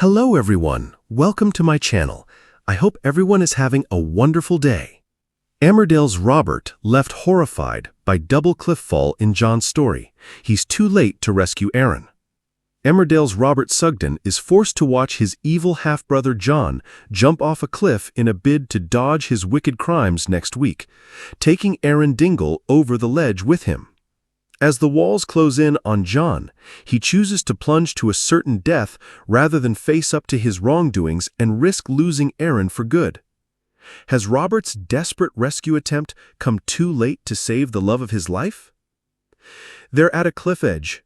Hello everyone, welcome to my channel. I hope everyone is having a wonderful day. Emmerdale's Robert left horrified by double cliff fall in John's story. He's too late to rescue Aaron. Emmerdale's Robert Sugden is forced to watch his evil half-brother John jump off a cliff in a bid to dodge his wicked crimes next week, taking Aaron Dingle over the ledge with him. As the walls close in on John, he chooses to plunge to a certain death rather than face up to his wrongdoings and risk losing Aaron for good. Has Robert's desperate rescue attempt come too late to save the love of his life? They're at a cliff edge,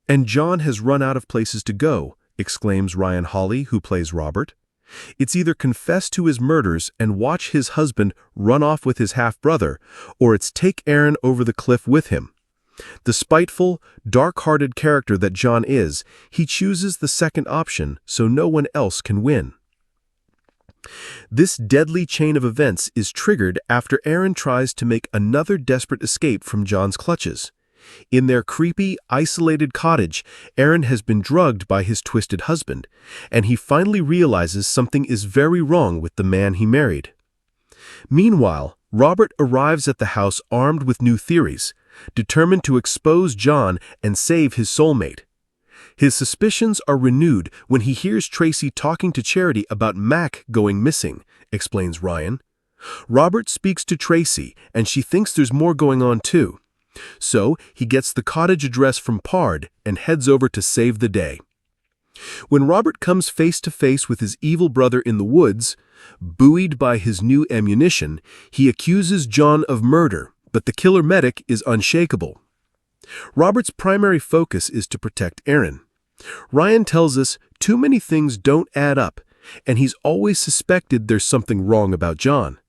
and John has run out of places to go, exclaims Ryan Hawley, who plays Robert. It's either confess to his murders and watch his husband run off with his half-brother, or it's take Aaron over the cliff with him. The spiteful, dark-hearted character that John is, he chooses the second option so no one else can win. This deadly chain of events is triggered after Aaron tries to make another desperate escape from John's clutches. In their creepy, isolated cottage, Aaron has been drugged by his twisted husband, and he finally realizes something is very wrong with the man he married. Meanwhile, Robert arrives at the house armed with new theories, determined to expose John and save his soulmate. His suspicions are renewed when he hears Tracy talking to Charity about Mack going missing, explains Ryan. Robert speaks to Tracy, and she thinks there's more going on too. So he gets the cottage address from Pard and heads over to save the day. When Robert comes face to face with his evil brother in the woods, buoyed by his new ammunition, he accuses John of murder, but the killer medic is unshakable. Robert's primary focus is to protect Aaron. Ryan tells us too many things don't add up, and he's always suspected there's something wrong about John.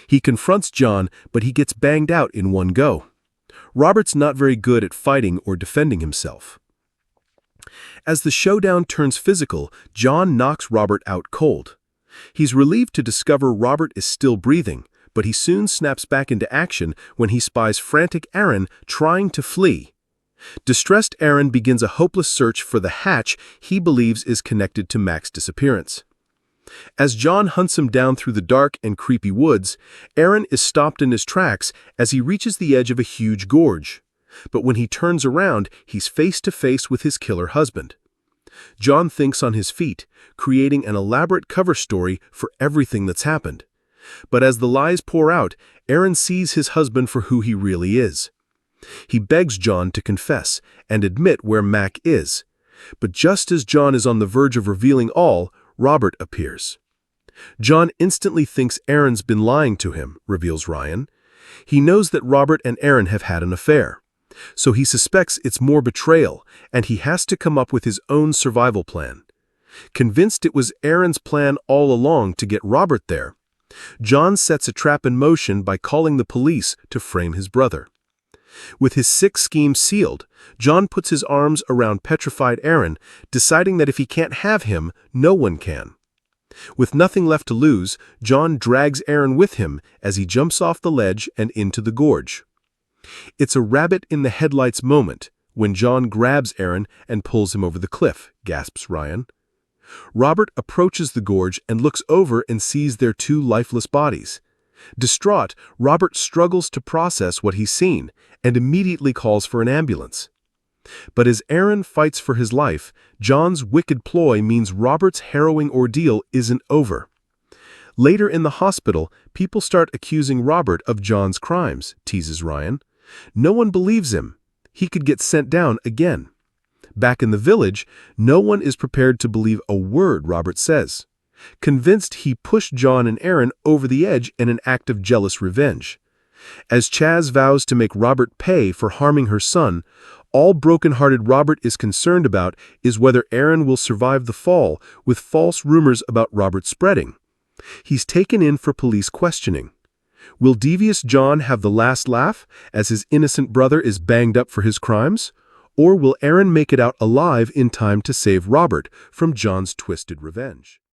He confronts John, but he gets banged out in one go. Robert's not very good at fighting or defending himself. As the showdown turns physical, John knocks Robert out cold. He's relieved to discover Robert is still breathing, but he soon snaps back into action when he spies frantic Aaron trying to flee. Distressed Aaron begins a hopeless search for the hatch he believes is connected to Mack's disappearance. As John hunts him down through the dark and creepy woods, Aaron is stopped in his tracks as he reaches the edge of a huge gorge. But when he turns around, he's face to face with his killer husband. John thinks on his feet, creating an elaborate cover story for everything that's happened. But as the lies pour out, Aaron sees his husband for who he really is. He begs John to confess and admit where Mack is. But just as John is on the verge of revealing all, Robert appears. John instantly thinks Aaron's been lying to him, reveals Ryan. He knows that Robert and Aaron have had an affair, so he suspects it's more betrayal, and he has to come up with his own survival plan. Convinced it was Aaron's plan all along to get Robert there, John sets a trap in motion by calling the police to frame his brother. With his sick scheme sealed, John puts his arms around petrified Aaron, deciding that if he can't have him, no one can. With nothing left to lose, John drags Aaron with him as he jumps off the ledge and into the gorge. It's a rabbit-in-the-headlights moment when John grabs Aaron and pulls him over the cliff, gasps Ryan. Robert approaches the gorge and looks over and sees their two lifeless bodies. Distraught, Robert struggles to process what he's seen and immediately calls for an ambulance. But as Aaron fights for his life, John's wicked ploy means Robert's harrowing ordeal isn't over. Later in the hospital, people start accusing Robert of John's crimes, teases Ryan. No one believes him. He could get sent down again. Back in the village, no one is prepared to believe a word Robert says. Convinced, he pushed John and Aaron over the edge in an act of jealous revenge. As Chaz vows to make Robert pay for harming her son, all broken-hearted Robert is concerned about is whether Aaron will survive the fall, with false rumors about Robert spreading. He's taken in for police questioning. Will devious John have the last laugh as his innocent brother is banged up for his crimes? Or will Aaron make it out alive in time to save Robert from John's twisted revenge?